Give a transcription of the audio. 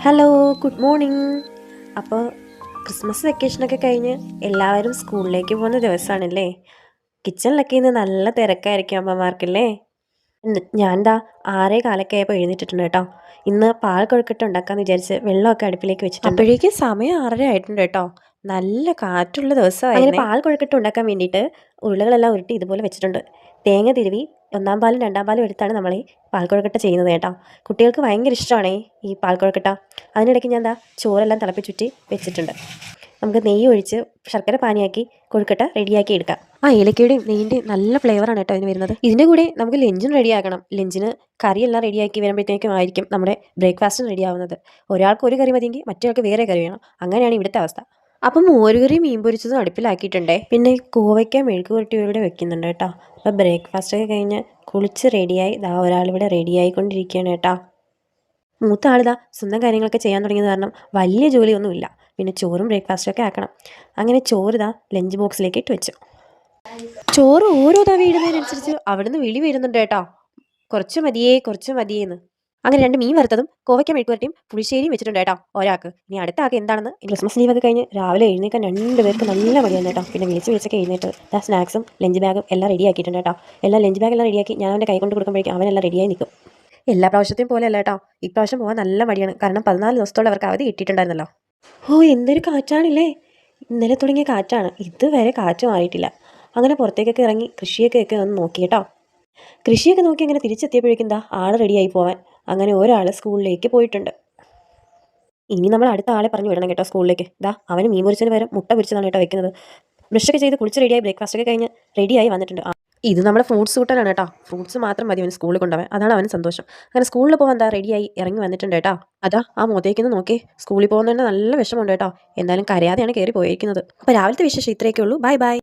Hello, good morning. അപ്പോൾ Christmas വെക്കേഷനൊക്കെ കഴിഞ്ഞ് എല്ലാവരും സ്കൂളിലേക്ക് പോകുന്ന ദിവസമാണല്ലേ. കിച്ചണിലൊക്കെ ഇന്ന് നല്ല തിരക്കായിരിക്കും അമ്മമാർക്കല്ലേ. ഞാൻ ദാ 6:15 ആയപ്പോൾ എഴുന്നേറ്റിട്ടുണ്ട് കേട്ടോ. ഇന്ന് പാൽ കൊഴുക്കട്ട ഉണ്ടാക്കാമെന്ന് വിചാരിച്ച് വെള്ളമൊക്കെ അടുപ്പിലേക്ക് വെച്ചിട്ടുണ്ട്. അപ്പോഴേക്കും സമയം 6:30 ആയിട്ടുണ്ട് കേട്ടോ. നല്ല കാറ്റുള്ള ദിവസമായിരുന്നു. അങ്ങനെ പാൽ കൊഴുക്കട്ട ഉണ്ടാക്കാൻ വേണ്ടിയിട്ട് ഉരുളകളെല്ലാം ഉരുട്ടി ഇതുപോലെ വെച്ചിട്ടുണ്ട്. തേങ്ങ തിരുവി 1-ാം പാലും 2-ാം പാലും എടുത്താണ് നമ്മൾ ഈ പാൽക്കൊഴുക്കട്ട ചെയ്യുന്നത് കേട്ടോ. കുട്ടികൾക്ക് ഭയങ്കര ഇഷ്ടമാണ് ഈ പാൽക്കൊഴുക്കട്ട. അതിനിടയ്ക്ക് ഞാൻ ചോറെല്ലാം തിളപ്പിച്ചുറ്റി വെച്ചിട്ടുണ്ട്. നമുക്ക് നെയ്യ് ഒഴിച്ച് ശർക്കര പാനിയാക്കി കൊഴുക്കട്ട റെഡിയാക്കി എടുക്കാം. ഏലക്കയുടെയും നെയ്യിൻ്റെയും നല്ല ഫ്ലേവറാണ് കേട്ടോ ഇതിന് വരുന്നത്. ഇതിൻ്റെ കൂടെ നമുക്ക് ലഞ്ചും റെഡിയാക്കണം. ലഞ്ചിന് കറിയെല്ലാം റെഡിയാക്കി വരുമ്പോഴത്തേക്കും ആയിരിക്കും നമ്മുടെ ബ്രേക്ക്ഫാസ്റ്റും റെഡിയാവുന്നത്. ഒരാൾക്ക് ഒരു കറി മതിയെങ്കിൽ മറ്റൊരാൾക്ക് വേറെ കറി വേണം. അങ്ങനെയാണ് ഇവിടുത്തെ അവസ്ഥ. അപ്പം മോരുകറി മീൻ പൊരിച്ചതും അടുപ്പിലാക്കിയിട്ടുണ്ടേ. പിന്നെ കോവയ്ക്ക മെഴുക്ക് പുരട്ടിയോടെ വെക്കുന്നുണ്ട് കേട്ടോ. അപ്പോൾ ബ്രേക്ക്ഫാസ്റ്റൊക്കെ കഴിഞ്ഞ് കുളിച്ച് റെഡിയായി ഒരാളിവിടെ റെഡിയായിക്കൊണ്ടിരിക്കുകയാണ് കേട്ടോ. മൂത്ത ആളിതാ സ്വന്തം കാര്യങ്ങളൊക്കെ ചെയ്യാൻ തുടങ്ങിയത് കാരണം വലിയ ജോലിയൊന്നുമില്ല. പിന്നെ ചോറും ബ്രേക്ക്ഫാസ്റ്റൊക്കെ ആക്കണം. അങ്ങനെ ചോറ് ലഞ്ച് ബോക്സിലേക്ക് ഇട്ട് വെച്ചു. ചോറ് ഓരോ തവി ഇടുന്നതിനനുസരിച്ച് അവിടുന്ന് വിളി വരുന്നുണ്ട് കേട്ടോ. കുറച്ച് മതിയേന്ന്. അങ്ങനെ 2 മീൻ വറുത്തതും കോവയ്ക്ക മെഴുക്കുവരട്ടിയും പുളിശ്ശേരിയും വെച്ചിട്ടുണ്ട് കേട്ടോ ഒരാൾക്ക്. ഇനി അടുത്ത ആൾക്ക് എന്താണെന്ന്. ക്രിസ്മസ് ലീവൊക്കെ കഴിഞ്ഞ് രാവിലെ എഴുന്നേക്കാൻ 2 പേർക്ക് നല്ല മടിയാണ് കേട്ടോ. പിന്നെ വിളിച്ചൊക്കെ എഴുന്നേറ്റ് സ്നാക്സും ലഞ്ച് ബാഗും എല്ലാം റെഡി ആക്കിയിട്ടുണ്ട് കേട്ടോ. ലഞ്ച് ബാഗെല്ലാം റെഡിയാക്കി ഞാൻ അവൻ്റെ കൈ കൊണ്ട് കൊടുക്കുമ്പോഴേക്കും അവനെല്ലാം റെഡിയായി നിൽക്കും. എല്ലാ പ്രാവശ്യത്തെയും പോലെയല്ല കേട്ടോ, ഇപ്രാവശ്യം പോകാൻ നല്ല മടിയാണ്. കാരണം 14 ദിവസത്തോളം അവർക്ക് അവധി കിട്ടിയിട്ടുണ്ടായിരുന്നല്ലോ. എന്തൊരു കാറ്റാണില്ലേ. ഇന്നലെ തുടങ്ങിയ കാറ്റാണ്, ഇതുവരെ കാറ്റ് മാറിയിട്ടില്ല. അങ്ങനെ പുറത്തേക്കൊക്കെ ഇറങ്ങി കൃഷിയൊക്കെ ഒന്ന് നോക്കി കേട്ടോ. കൃഷിയൊക്കെ നോക്കി അങ്ങനെ തിരിച്ചെത്തിയപ്പോഴേക്കും ആൾ റെഡിയായി പോവാൻ. അങ്ങനെ ഒരാൾ സ്കൂളിലേക്ക് പോയിട്ടുണ്ട്. ഇനി നമ്മൾ അടുത്ത ആളെ പറഞ്ഞു വിടണം കേട്ടോ സ്കൂളിലേക്ക്. അവന് മീൻ പൊരിച്ചതിന് പകരം മുട്ട പൊരിച്ചതാണ് കേട്ടോ വെക്കുന്നത്. ബ്രഷൊക്കെ ചെയ്ത് കുളിച്ച് റെഡിയായി ബ്രേക്ക്ഫാസ്റ്റൊക്കെ കഴിഞ്ഞ് റെഡിയായി വന്നിട്ടുണ്ട്. ഇത് നമ്മുടെ ഫ്രൂട്ട്സ് കൂട്ടാനാണ് കേട്ടോ. ഫ്രൂട്ട്സ് മാത്രം മതി അവന് സ്കൂളിൽ കൊണ്ടുപോകാൻ. അതാണ് അവന് സന്തോഷം. അങ്ങനെ സ്കൂളിൽ പോകാൻ റെഡിയായി ഇറങ്ങി വന്നിട്ടുണ്ട് കേട്ടോ. ആ മുഖത്തേക്കൊന്ന് നോക്കി. സ്കൂളിൽ പോകുന്നതിന് നല്ല വിഷമമുണ്ട് കേട്ടോ. എന്തായാലും കരയാതെയാണ് കയറി പോയിരിക്കുന്നത്. അപ്പോൾ രാവിലത്തെ വിശേഷം ഇത്രയൊക്കെ ഉള്ളൂ. ബൈ.